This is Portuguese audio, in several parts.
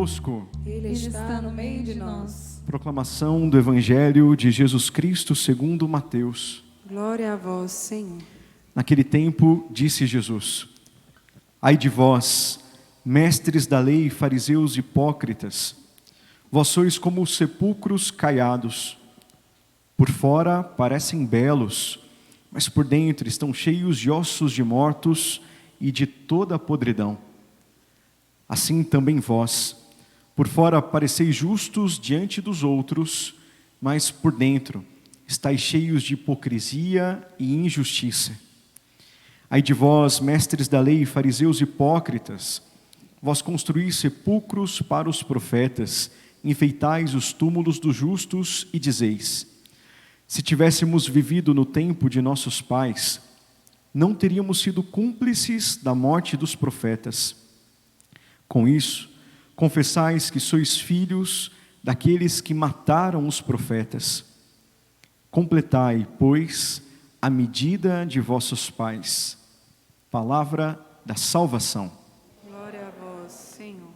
convosco. Ele está no meio de nós. Proclamação do Evangelho de Jesus Cristo segundo Mateus. Glória a vós, Senhor. Naquele tempo, disse Jesus: Ai de vós, mestres da lei e fariseus hipócritas, vós sois como os sepulcros caiados. Por fora parecem belos, mas por dentro estão cheios de ossos de mortos e de toda a podridão. Assim também vós, por fora pareceis justos diante dos outros, mas por dentro estáis cheios de hipocrisia e injustiça. Ai de vós, mestres da lei e fariseus hipócritas, vós construís sepulcros para os profetas, enfeitais os túmulos dos justos e dizeis: se tivéssemos vivido no tempo de nossos pais, não teríamos sido cúmplices da morte dos profetas. Com isso, confessais que sois filhos daqueles que mataram os profetas. Completai, pois, a medida de vossos pais. Palavra da salvação. Glória a vós, Senhor.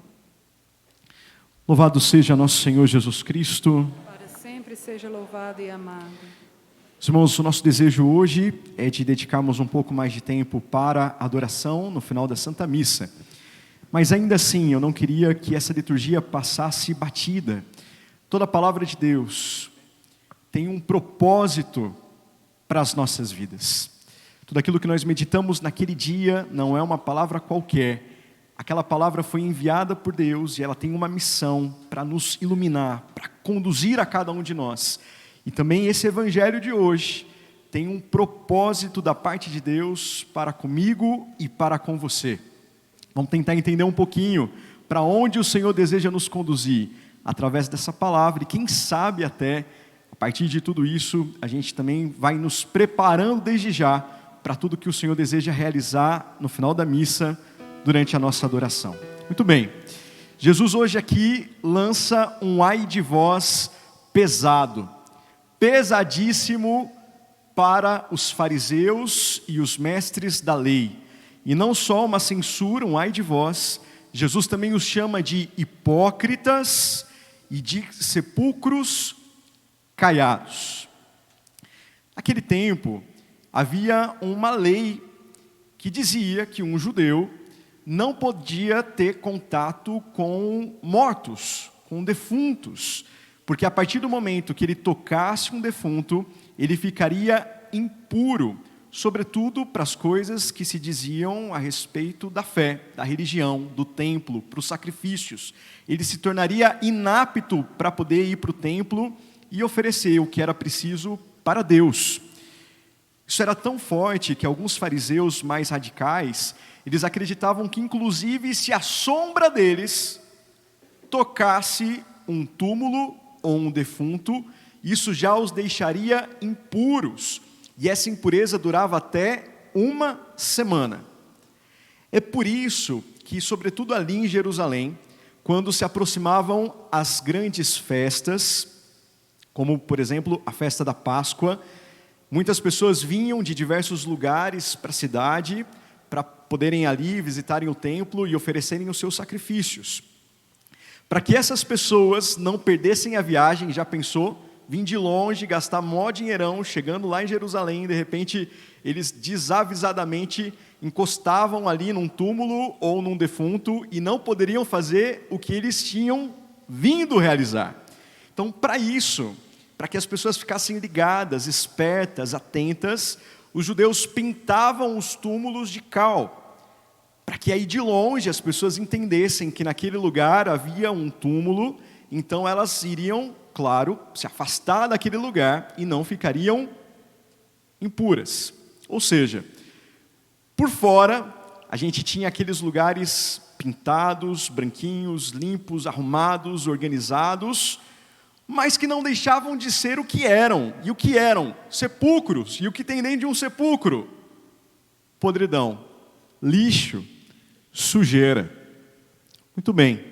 Louvado seja nosso Senhor Jesus Cristo. Para sempre seja louvado e amado. Irmãos, o nosso desejo hoje é de dedicarmos um pouco mais de tempo para a adoração no final da Santa Missa. Mas ainda assim, eu não queria que essa liturgia passasse batida. Toda a palavra de Deus tem um propósito para as nossas vidas. Tudo aquilo que nós meditamos naquele dia não é uma palavra qualquer. Aquela palavra foi enviada por Deus e ela tem uma missão para nos iluminar, para conduzir a cada um de nós. E também esse evangelho de hoje tem um propósito da parte de Deus para comigo e para com você. Vamos tentar entender um pouquinho para onde o Senhor deseja nos conduzir através dessa palavra. E quem sabe até, a partir de tudo isso, a gente também vai nos preparando desde já para tudo que o Senhor deseja realizar no final da missa, durante a nossa adoração. Muito bem, Jesus hoje aqui lança um ai de vós pesado, pesadíssimo para os fariseus e os mestres da lei. E não só uma censura, um ai de vós, Jesus também os chama de hipócritas e de sepulcros caiados. Naquele tempo, havia uma lei que dizia que um judeu não podia ter contato com mortos, com defuntos, porque a partir do momento que ele tocasse um defunto, ele ficaria impuro, sobretudo para as coisas que se diziam a respeito da fé, da religião, do templo, para os sacrifícios. Ele se tornaria inapto para poder ir para o templo e oferecer o que era preciso para Deus. Isso era tão forte que alguns fariseus mais radicais, eles acreditavam que inclusive se a sombra deles tocasse um túmulo ou um defunto, isso já os deixaria impuros. E essa impureza durava até uma semana. É por isso que, sobretudo ali em Jerusalém, quando se aproximavam as grandes festas, como por exemplo a festa da Páscoa, muitas pessoas vinham de diversos lugares para a cidade, para poderem ali visitarem o templo e oferecerem os seus sacrifícios. Para que essas pessoas não perdessem a viagem, já pensou? Vim de longe, gastar mó dinheirão, chegando lá em Jerusalém, de repente eles desavisadamente encostavam ali num túmulo ou num defunto e não poderiam fazer o que eles tinham vindo realizar. Então, para isso, para que as pessoas ficassem ligadas, espertas, atentas, os judeus pintavam os túmulos de cal, para que aí de longe as pessoas entendessem que naquele lugar havia um túmulo, então elas iriam, claro, se afastar daquele lugar e não ficariam impuras. Ou seja, por fora, a gente tinha aqueles lugares pintados, branquinhos, limpos, arrumados, organizados, mas que não deixavam de ser o que eram. E o que eram? Sepulcros. E o que tem dentro de um sepulcro? Podridão, lixo, sujeira. Muito bem.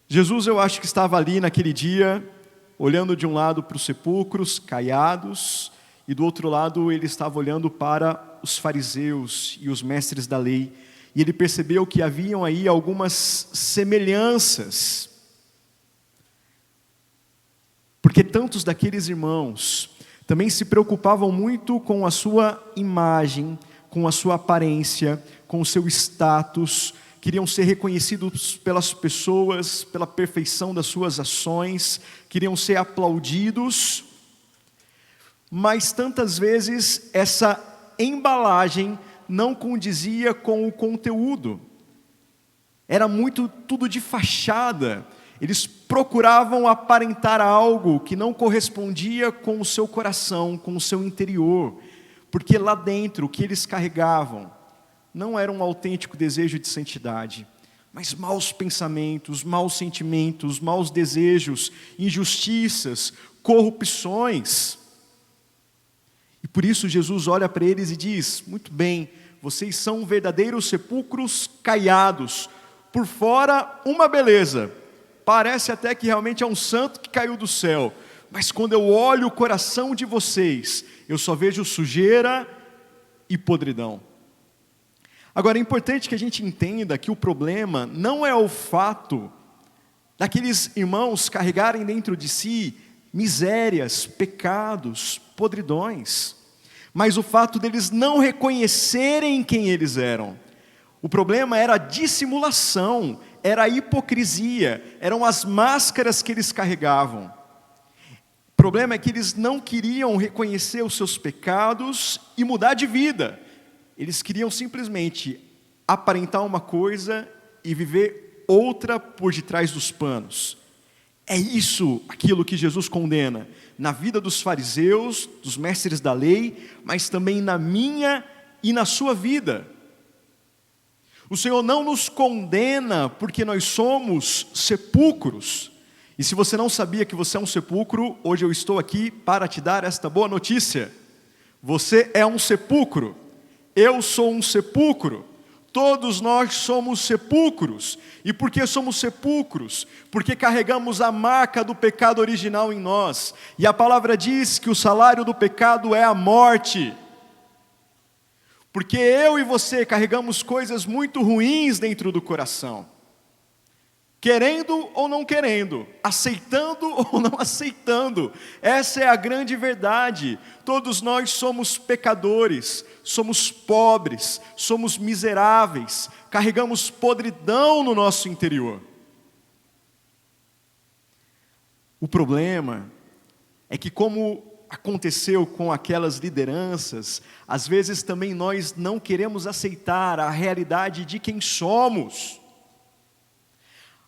Jesus, eu acho que estava ali naquele dia, olhando de um lado para os sepulcros caiados, e do outro lado ele estava olhando para os fariseus e os mestres da lei. e ele percebeu que haviam aí algumas semelhanças. Porque tantos daqueles irmãos também se preocupavam muito com a sua imagem, com a sua aparência, com o seu status, queriam ser reconhecidos pelas pessoas, pela perfeição das suas ações, queriam ser aplaudidos, mas tantas vezes essa embalagem não condizia com o conteúdo. Era muito tudo de fachada. Eles procuravam aparentar algo que não correspondia com o seu coração, com o seu interior, porque lá dentro o que eles carregavam não era um autêntico desejo de santidade, mas maus pensamentos, maus sentimentos, maus desejos, injustiças, corrupções. E por isso Jesus olha para eles e diz: muito bem, vocês são verdadeiros sepulcros caiados, por fora uma beleza, parece até que realmente é um santo que caiu do céu, mas quando eu olho o coração de vocês, eu só vejo sujeira e podridão. Agora é importante que a gente entenda que o problema não é o fato daqueles irmãos carregarem dentro de si misérias, pecados, podridões, mas o fato deles não reconhecerem quem eles eram. O problema era a dissimulação, era a hipocrisia, eram as máscaras que eles carregavam. O problema é que eles não queriam reconhecer os seus pecados e mudar de vida. Eles queriam simplesmente aparentar uma coisa e viver outra por detrás dos panos. É isso aquilo que Jesus condena na vida dos fariseus, dos mestres da lei, mas também na minha e na sua vida. O Senhor não nos condena porque nós somos sepulcros. E se você não sabia que você é um sepulcro, hoje eu estou aqui para te dar esta boa notícia. Você é um sepulcro. Eu sou um sepulcro. Todos nós somos sepulcros. E por que somos sepulcros? Porque carregamos a marca do pecado original em nós. E a palavra diz que o salário do pecado é a morte. Porque eu e você carregamos coisas muito ruins dentro do coração. Querendo ou não querendo, aceitando ou não aceitando, essa é a grande verdade. Todos nós somos pecadores, somos pobres, somos miseráveis, carregamos podridão no nosso interior. O problema é que, como aconteceu com aquelas lideranças, às vezes também nós não queremos aceitar a realidade de quem somos.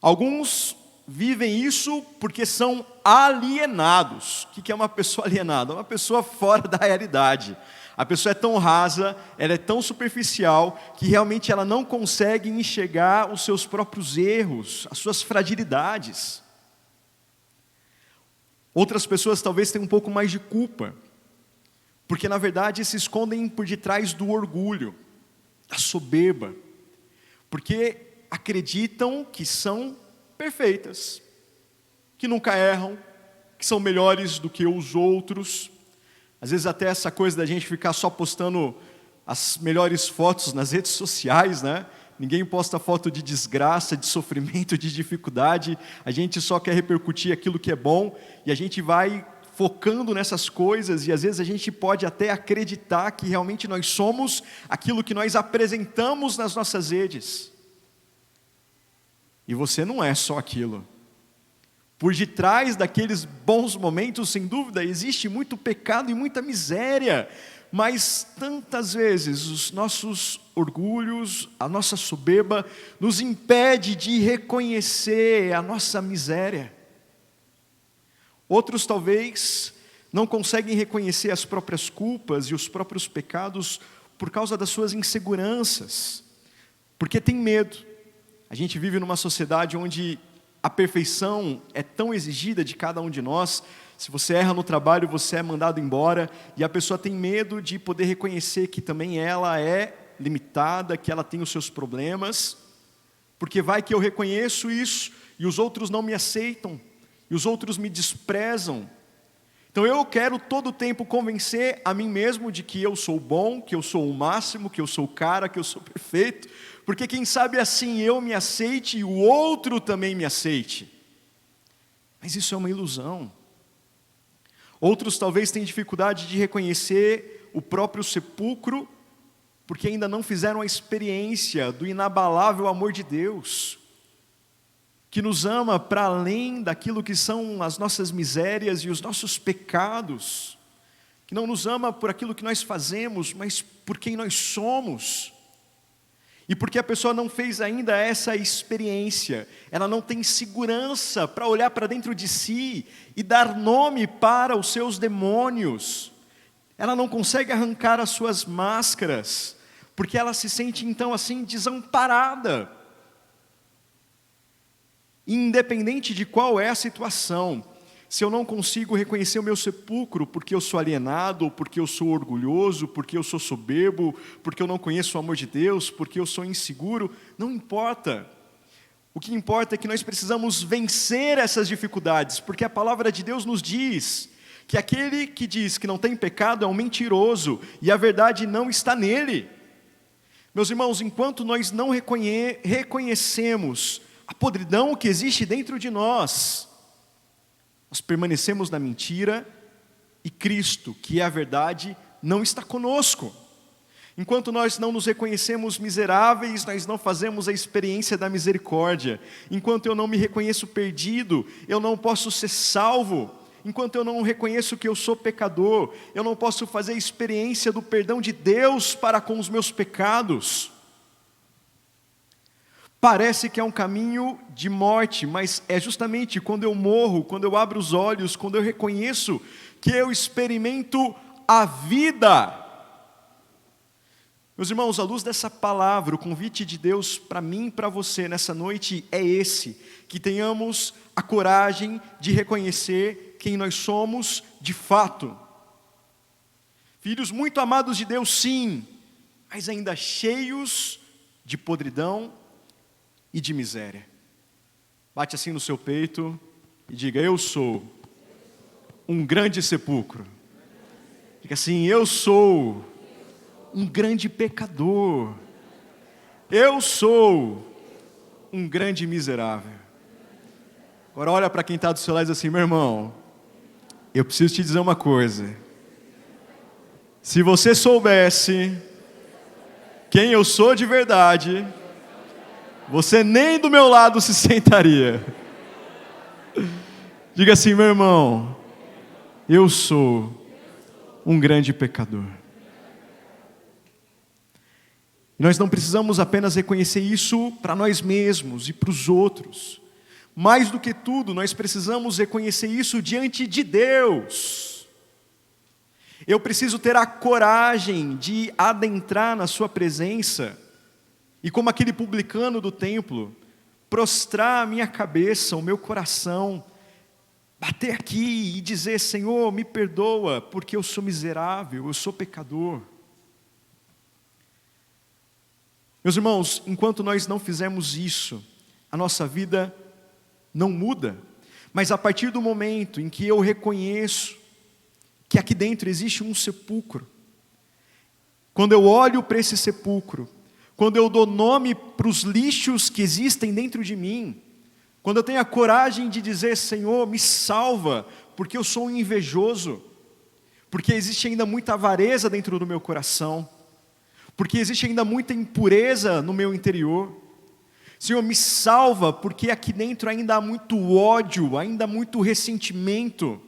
Alguns vivem isso porque são alienados. O que é uma pessoa alienada? Uma pessoa fora da realidade. A pessoa é tão rasa, ela é tão superficial, que realmente ela não consegue enxergar os seus próprios erros, as suas fragilidades. Outras pessoas talvez tenham um pouco mais de culpa, porque na verdade se escondem por detrás do orgulho, da soberba, porque acreditam que são perfeitas, que nunca erram, que são melhores do que os outros. Às vezes até essa coisa da gente ficar só postando as melhores fotos nas redes sociais, né? Ninguém posta foto de desgraça, de sofrimento, de dificuldade. A gente só quer repercutir aquilo que é bom e a gente vai focando nessas coisas, e às vezes a gente pode até acreditar que realmente nós somos aquilo que nós apresentamos nas nossas redes. E você não é só aquilo. Por detrás daqueles bons momentos, sem dúvida, existe muito pecado e muita miséria. Mas tantas vezes os nossos orgulhos, a nossa soberba, nos impede de reconhecer a nossa miséria. Outros talvez não conseguem reconhecer as próprias culpas e os próprios pecados por causa das suas inseguranças, porque tem medo. A gente vive numa sociedade onde a perfeição é tão exigida de cada um de nós. Se você erra no trabalho, você é mandado embora, e a pessoa tem medo de poder reconhecer que também ela é limitada, que ela tem os seus problemas, porque vai que eu reconheço isso, e os outros não me aceitam, e os outros me desprezam. Então eu quero todo o tempo convencer a mim mesmo de que eu sou bom, que eu sou o máximo, que eu sou o cara, que eu sou perfeito, porque quem sabe assim eu me aceite e o outro também me aceite. Mas isso é uma ilusão. Outros talvez tenham dificuldade de reconhecer o próprio sepulcro, porque ainda não fizeram a experiência do inabalável amor de Deus, que nos ama para além daquilo que são as nossas misérias e os nossos pecados, que não nos ama por aquilo que nós fazemos, mas por quem nós somos. E porque a pessoa não fez ainda essa experiência, ela não tem segurança para olhar para dentro de si e dar nome para os seus demônios. Ela não consegue arrancar as suas máscaras, porque ela se sente então assim desamparada. Independente de qual é a situação, se eu não consigo reconhecer o meu sepulcro porque eu sou alienado, porque eu sou orgulhoso, porque eu sou soberbo, porque eu não conheço o amor de Deus, porque eu sou inseguro, não importa. O que importa é que nós precisamos vencer essas dificuldades, porque a palavra de Deus nos diz que aquele que diz que não tem pecado é um mentiroso, e a verdade não está nele. Meus irmãos, enquanto nós não reconhecemos a podridão que existe dentro de nós permanecemos na mentira e Cristo, que é a verdade, não está conosco. Enquanto nós não nos reconhecemos miseráveis, nós não fazemos a experiência da misericórdia. Enquanto eu não me reconheço perdido, eu não posso ser salvo. Enquanto eu não reconheço que eu sou pecador, eu não posso fazer a experiência do perdão de Deus para com os meus pecados. Parece que é um caminho de morte, mas é justamente quando eu morro, quando eu abro os olhos, quando eu reconheço que eu experimento a vida. Meus irmãos, à luz dessa palavra, o convite de Deus para mim e para você nessa noite é esse: que tenhamos a coragem de reconhecer quem nós somos de fato. Filhos muito amados de Deus, sim, mas ainda cheios de podridão e de miséria. Bate assim no seu peito e diga: eu sou um grande sepulcro. Diga assim: eu sou um grande pecador. Eu sou um grande miserável. Agora olha para quem está do seu lado e diz assim: meu irmão, eu preciso te dizer uma coisa. Se você soubesse quem eu sou de verdade, você nem do meu lado se sentaria. Diga assim: meu irmão, eu sou um grande pecador. E nós não precisamos apenas reconhecer isso para nós mesmos e para os outros. Mais do que tudo, nós precisamos reconhecer isso diante de Deus. Eu preciso ter a coragem de adentrar na sua presença e, como aquele publicano do templo, prostrar a minha cabeça, o meu coração, bater aqui e dizer: Senhor, me perdoa, porque eu sou miserável, eu sou pecador. Meus irmãos, enquanto nós não fizermos isso, a nossa vida não muda. Mas a partir do momento em que eu reconheço que aqui dentro existe um sepulcro, quando eu olho para esse sepulcro, quando eu dou nome para os lixos que existem dentro de mim, quando eu tenho a coragem de dizer: Senhor, me salva, porque eu sou um invejoso, porque existe ainda muita avareza dentro do meu coração, porque existe ainda muita impureza no meu interior. Senhor, me salva, porque aqui dentro ainda há muito ódio, ainda há muito ressentimento,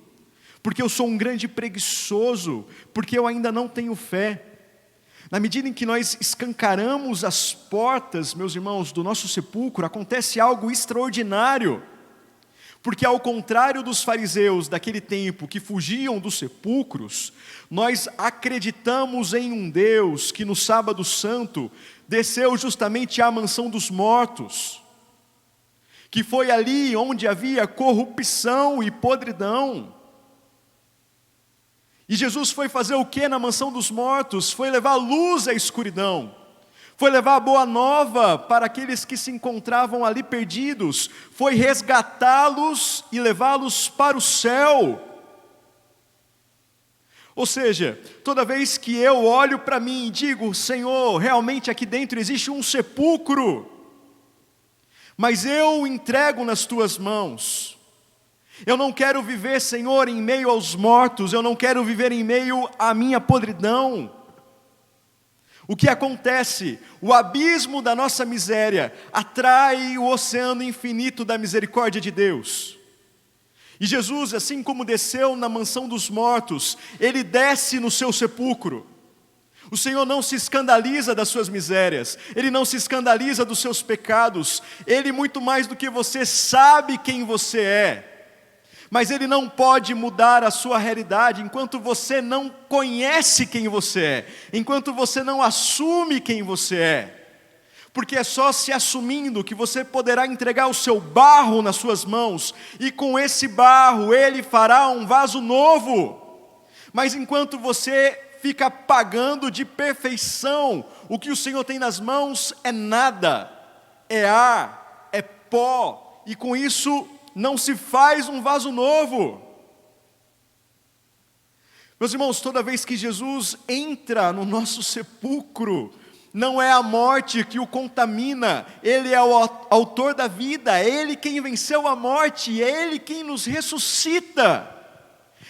porque eu sou um grande preguiçoso, porque eu ainda não tenho fé. Na medida em que nós escancaramos as portas, meus irmãos, do nosso sepulcro, acontece algo extraordinário. Porque ao contrário dos fariseus daquele tempo que fugiam dos sepulcros, nós acreditamos em um Deus que no sábado santo desceu justamente à mansão dos mortos, que foi ali onde havia corrupção e podridão. E Jesus foi fazer o que na mansão dos mortos? Foi levar luz à escuridão. Foi levar a boa nova para aqueles que se encontravam ali perdidos. Foi resgatá-los e levá-los para o céu. Ou seja, toda vez que eu olho para mim e digo, Senhor, realmente aqui dentro existe um sepulcro, mas eu o entrego nas tuas mãos. Eu não quero viver, Senhor, em meio aos mortos, eu não quero viver em meio à minha podridão. O que acontece? O abismo da nossa miséria atrai o oceano infinito da misericórdia de Deus. E Jesus, assim como desceu na mansão dos mortos, Ele desce no seu sepulcro. O Senhor não se escandaliza das suas misérias, Ele não se escandaliza dos seus pecados, Ele muito mais do que você sabe quem você é. Mas Ele não pode mudar a sua realidade enquanto você não conhece quem você é, enquanto você não assume quem você é. Porque é só se assumindo que você poderá entregar o seu barro nas suas mãos, e com esse barro Ele fará um vaso novo. Mas enquanto você fica pagando de perfeição, o que o Senhor tem nas mãos é nada, é ar, é pó, e com isso não se faz um vaso novo. Meus irmãos, toda vez que Jesus entra no nosso sepulcro, não é a morte que o contamina, Ele é o autor da vida, é Ele quem venceu a morte, é Ele quem nos ressuscita,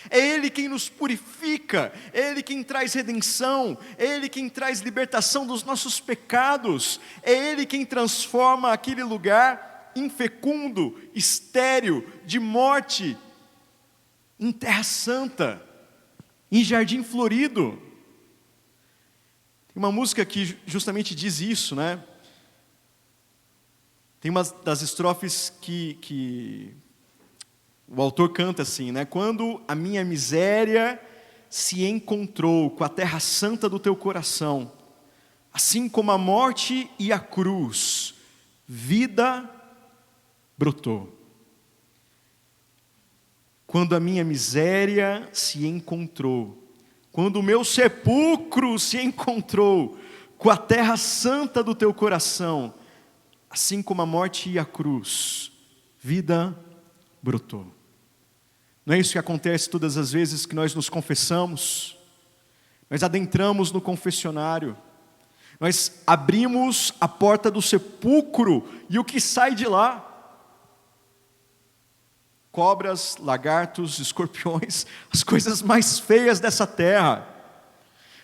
é Ele quem nos purifica, é Ele quem traz redenção, é Ele quem traz libertação dos nossos pecados, é Ele quem transforma aquele lugar infecundo, estéril, de morte, em terra santa, em jardim florido. Tem uma música que justamente diz isso, né? Tem uma das estrofes que o autor canta assim, né? Quando a minha miséria se encontrou com a terra santa do teu coração, assim como a morte e a cruz, vida brotou. Quando a minha miséria se encontrou, quando o meu sepulcro se encontrou com a terra santa do teu coração, assim como a morte e a cruz, vida brotou. Não é isso que acontece todas as vezes que nós nos confessamos? Nós adentramos no confessionário, nós abrimos a porta do sepulcro, e o que sai de lá? Cobras, lagartos, escorpiões, as coisas mais feias dessa terra.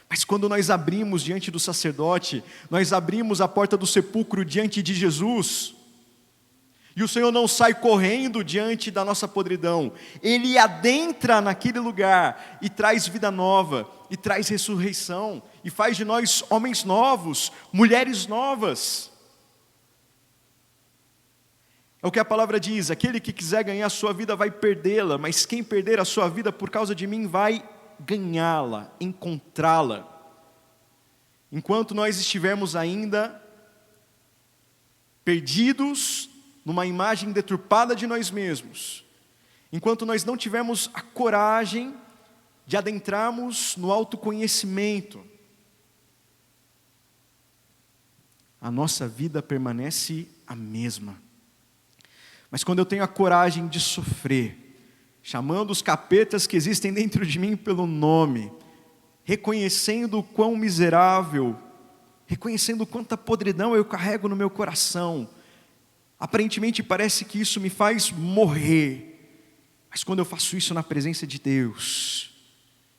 Mas quando nós abrimos diante do sacerdote, nós abrimos a porta do sepulcro diante de Jesus, e o Senhor não sai correndo diante da nossa podridão, Ele adentra naquele lugar e traz vida nova, e traz ressurreição, e faz de nós homens novos, mulheres novas. É o que a palavra diz, aquele que quiser ganhar a sua vida vai perdê-la, mas quem perder a sua vida por causa de mim vai ganhá-la, encontrá-la. Enquanto nós estivermos ainda perdidos numa imagem deturpada de nós mesmos, enquanto nós não tivermos a coragem de adentrarmos no autoconhecimento, a nossa vida permanece a mesma. Mas quando eu tenho a coragem de sofrer, chamando os capetas que existem dentro de mim pelo nome, reconhecendo o quão miserável, reconhecendo quanta podridão eu carrego no meu coração, aparentemente parece que isso me faz morrer, mas quando eu faço isso na presença de Deus,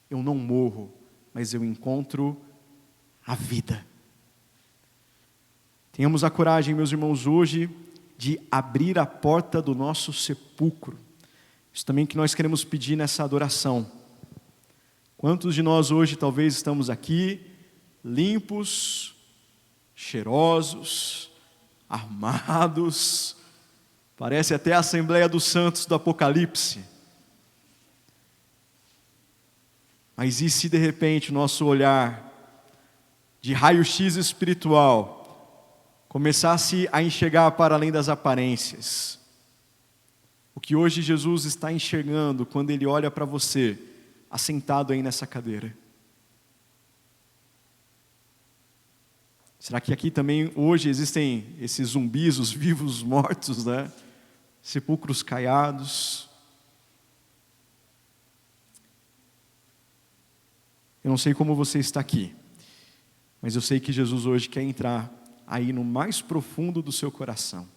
eu não morro, mas eu encontro a vida. Tenhamos a coragem, meus irmãos, hoje, de abrir a porta do nosso sepulcro. Isso também que nós queremos pedir nessa adoração. Quantos de nós hoje talvez estamos aqui, limpos, cheirosos, armados, parece até a Assembleia dos Santos do Apocalipse. Mas e se de repente o nosso olhar de raio-x espiritual começasse a enxergar para além das aparências? O que hoje Jesus está enxergando quando Ele olha para você, assentado aí nessa cadeira. Será que aqui também hoje existem esses zumbis, os vivos, os mortos, né? Sepulcros caiados. Eu não sei como você está aqui, mas eu sei que Jesus hoje quer entrar aí no mais profundo do seu coração.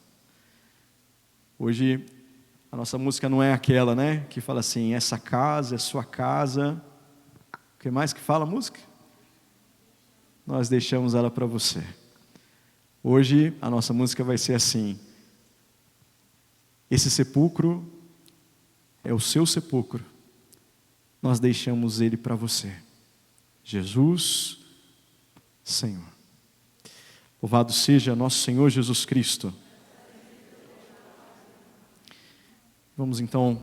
Hoje, a nossa música não é aquela, né? Que fala assim, essa casa é sua casa. O que mais que fala a música? Nós deixamos ela para você. Hoje, a nossa música vai ser assim. Esse sepulcro é o seu sepulcro. Nós deixamos ele para você. Jesus, Senhor. Louvado seja nosso Senhor Jesus Cristo. Vamos então